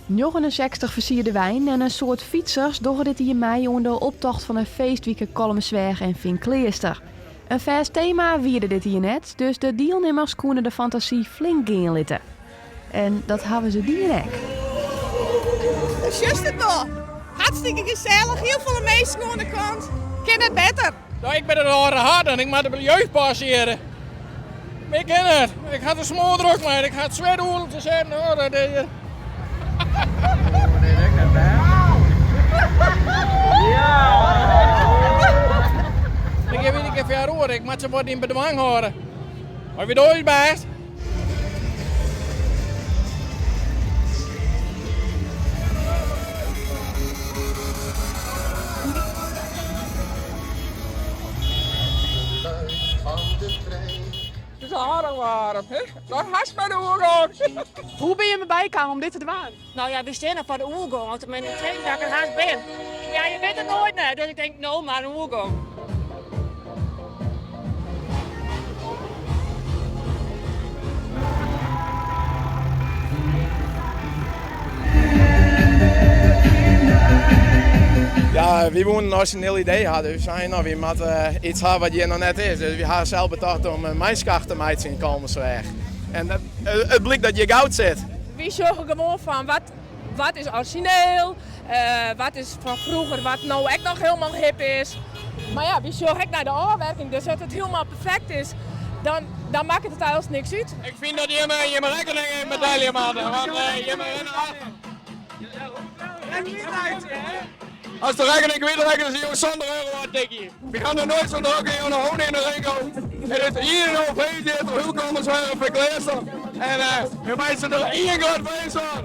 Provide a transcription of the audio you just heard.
69 versierde wijn en een soort fietsers doggen dit hier mei onder de optocht van een feestweek Kolmsweg en Vinkleerster. Een vast thema wierde dit hier net, dus de deelnemers konden de fantasie flink gaan litten. En dat hebben ze die nek. Just het wel. Hartstikke gezellig, heel veel mensen aan de kant. Ken het beter. Nou, ik ben er al hard en ik moet de jeugd passeren. Maar ik ken het. Ik had een smoor druk, maar ik had zwethoelen te zetten. Oh, dat is je. Ik heb iedere keer ver horen. Ik moet ze wat in bedwang houden. Maar wie doe je best? Het is aardig warm, hè? Dat has bij de oorgang. Hoe ben je me bijkomen om dit te doen? Nou ja, we staan er voor de oergang, want mijn tweede dag er haast ben. Ja, je weet het nooit, nee. Dus ik denk, nou, maar een oergang. Ja, we moeten een origineel idee hadden. We zijn nou, we moeten iets hebben wat hier nog net is. Dus we hebben zelf bedacht om een mijnskacht te maken in Kolmsweg. En het blijkt dat je goud zit. We zorgen gewoon van wat is origineel, wat is van vroeger, wat nou echt nog helemaal hip is. Maar ja, we zorgen ook naar de aanwerking, dus als het helemaal perfect is, dan maakt het alles niks uit. Ik vind dat je me rekening in medaille maakt. Want je me als de rekening weet rekenen, zie je zonder euro wat dikkie. We gaan er nooit zo drukken in de honden in de regio. Het is hier in de OV, dit heel komen zo even verkleesten. En we wijzen er één groot feest aan.